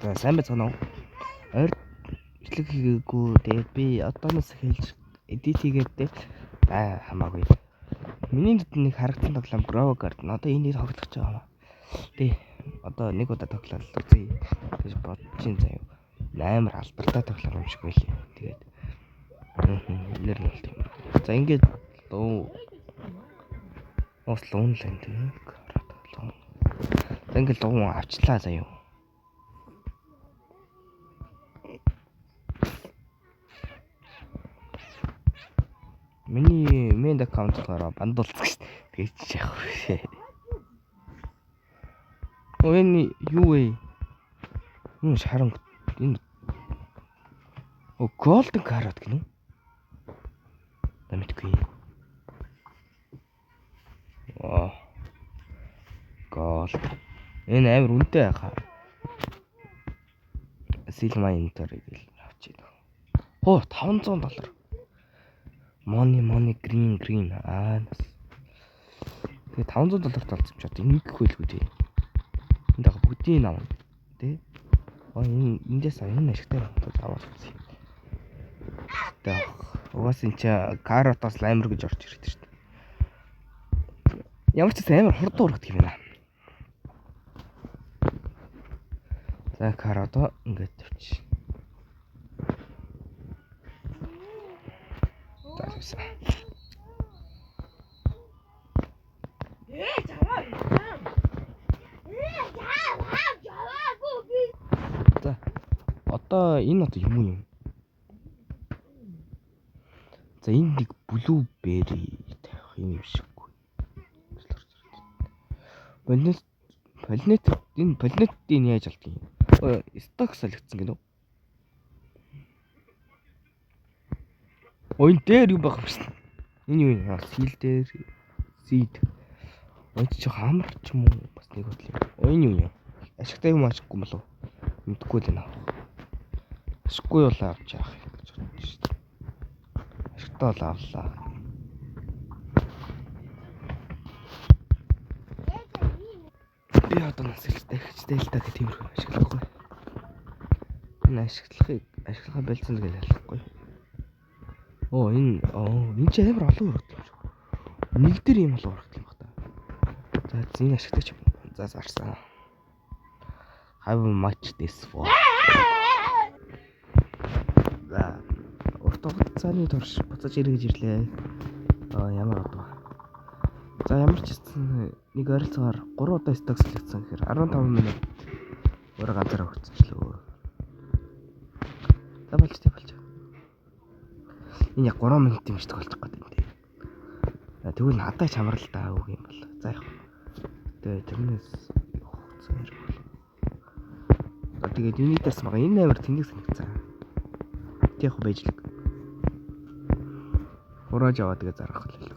Сайн байцгаана уу? Ойр бичлэг хийгээгүй. Тэгээд би одооноос эхэлж эдит хийгээд хамаагүй. Миний нүдний харагдсан тоглоом Grow Garden. Одоо энийг тоглох гэж байгаа. Тий. Одоо нэг удаа тоглоод үзье гэж бодож ин заяа. Амар албартай тоглоом юм шиг байлээ. Тэгээд нэр нь бол тийм. За ингээд луун л энэ тийм. За ингээд луун авчлаа заяа. Миний main account-аараа бандуулдаг шүү дээ. Тэгэж яах вэ? Энэ юу вэ? Энэ шаран энэ golden carrot гэнэ үү? Дамитгүй. Gold. Энэ амар үнэтэй байхаа. Silmine дээр гэл авчид. $500. Money green. Тэгээ $500 талцсан ч одоо ингэх байлгүй тий. Энд байгаа бүгдийн нам тий. Эндээс энэ ашигтай аваад үзье. Тэгээ угаас энэ чи каротоос амар гэж орж ирээд шүү дээ. Ямар ч гэсэн амар хурдан урагд юм байна. За карото ингээд тавьчих. За одоо энэ одоо юм. За энэ нэг blueberry тавих юм шиггүй. Планетын яаж алдгийг. Сток солигдсон гэнэ үү? Энэ дээр юу байх юм бэ? Энэ юу юм? Сил дээр seed. Чи хамар ч юм уу бас нэг бодлоо. Энэ юу юм? Ашигтай юм ашиггүй болов? Мэдгүй л байна. Ашиггүй бол авч яах юм гэж бодож шүү дээ. Ашигтай бол авлаа. Би одоо нас ихтэй л таа тиймэрхүү ашиглахгүй. Энэ ашиглахаа байлцсан гэж ялахгүй. Энэ ч амар олон урагт юм шиг. Нэг дээр юм олон урагт юм байна. За энэ ашигтай ч юм. За зарсан. How much this for? За урт хугацааны турш буцаж эргэж ирлээ. Ямар одоо. За ямар ч гэсэн нэг ойролцоогоор 3 удаа сток солигдсон гэхээр 15 минут өөрөө ганцаараа өгцөчлөө. За болж. Энэ яг 3 минут юм шиг болж байгаа юм тий. Тэгвэл надад ч хамрал таа үг юм бол. За яах вэ? Тэгээ тэрнээс хугацаа хэрэг бол. Тэгээд юнитас мага энэ амар тэнэг санагцсан. Тийх байжлаг. Ураж аваад тэгээ зарах хэлээ.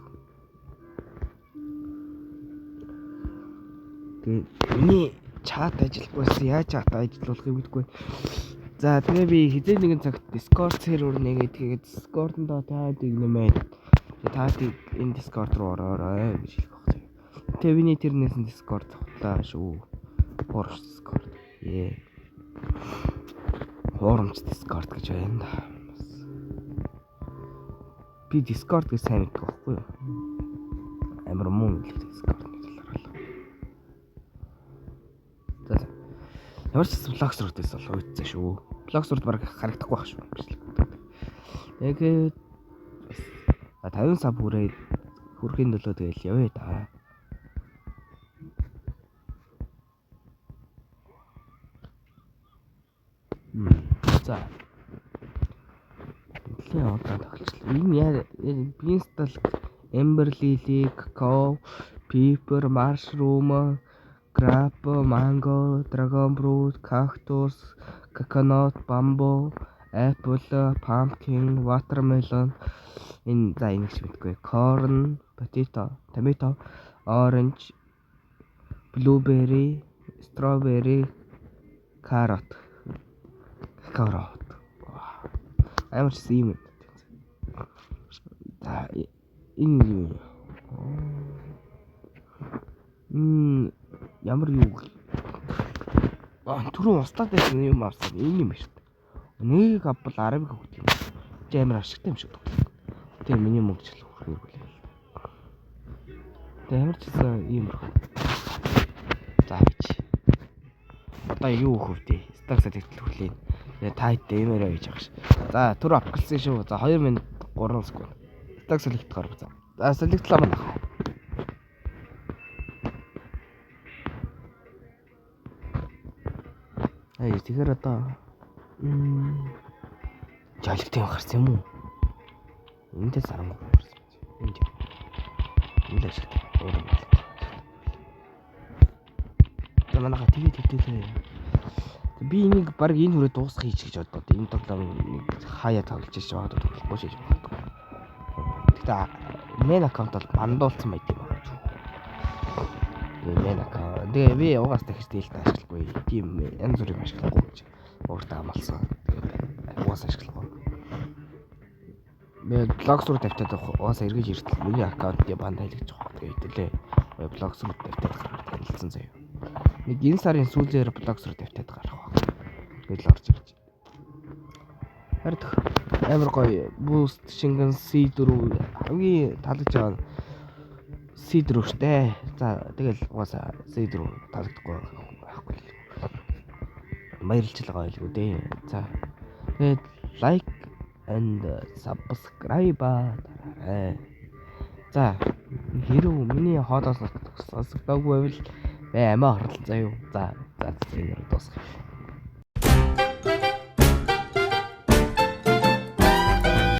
Тэгээд миний чат ажиллахгүйсэн яаж чат ажиллуулахыг мэдгүй. За тэгээ би хизээ нэгэн цагт Discord сервер нэгээд тэгээд Discord-д таадыг нэмээд таадыг энэ Discord руу ороорой гэж хэлэх баг. Тэгээ миний тэрнээс нь Discord тоглоо шүү. Хуурамч Discord. Хуурамч Discord гэж байна да. Би Discord гэж сайн мэддэг байхгүй юу? Амар муу хэлдэг Discord-ны талаар л. За. Ямар ч блогсруудээс бол үйцсэн шүү. Блогсрууд бараг харагдахгүй байх шүү. Тэгээд 50 саб хүрэхийн төлөө тэгэл явъя та. За. Нэлээд удаан тоглолцлоо. Энэ яа Beanstalk, Amber Lily, Cacao, Pepper, Mushroom, Grape, Mango, Dragon Fruit, Cactus, Coconut, Bamboo, Apple, Pumpkin, Watermelon. Энэ за энийг ч мэдгүй. Corn, Potato, Tomato, Orange, Blueberry, Strawberry, Carrot. Амар сим. За энэ ямар юу түрүүн устдаад байсан юм авсан. Энэ юм шүү дээ. Нэг авбал 10 хөвгт юм. Чи амар ашигтай юм шиг тоглоо. Тэгээ миний мөнгө ч л хүрхээгүй л. Тэгээ ямар ч гэсэн ийм рүү. За бич. Одоо юу хөвдөө? Стаксаа тэгтлүүлээ. Тэгээ тайт дэмэрэ гэж байгаа ш. За түр апгалсан шүү. За 2 минут 3 секунд. Стаксаа лихт гарав. За солигдлаа мөн. Тэгэхээр одоо жаалгтын гарсан юм уу? Эндээ сарангуй гарсан. Энд. Энд ашиг. За манайха тэгээд хэвдэлээ. Би энийг баг энэ хүрээ дуусгах хийж гэж бодоод энэ тоглоом нэг хаяа тоглож байгаа тоглохгүй шийдэж байна. Тэгтээ мен аккаунт бол мандуулсан байт юм аа. Мен аккаунт. Тэгээ би угаас дахиж дийлдэ ашиглахгүй. Тийм янз бүрийн ашиглахгүй гэж өөртөө амласан. Тэгээд угаас ашиглахгүй. Მე блогс руу тавьтаад угаас эргэж иртэл миний аккаунтыг банд хайлгаж байгаа. Тэгээд хэлээ. Блогс руу тавьтаад гараад танилцсан заяа. Нэг энэ сарын сүүлээр блогс руу тавьтаад гарах баг. Тэгэл орж ирж. Харин амар гоё буст шингэн C4 хамгийн таалагдж байгаа C4 штэ. За тэгэл угаасаа C4 таалагдахгүй байхгүй. Баярлж байгаа байлгүй дээ. За тэгээд like and subscribe дараарай. За хэрэг миний хоолоос сонсогдоогүй байвал амиа хорлол заяа. За энэ дуусах.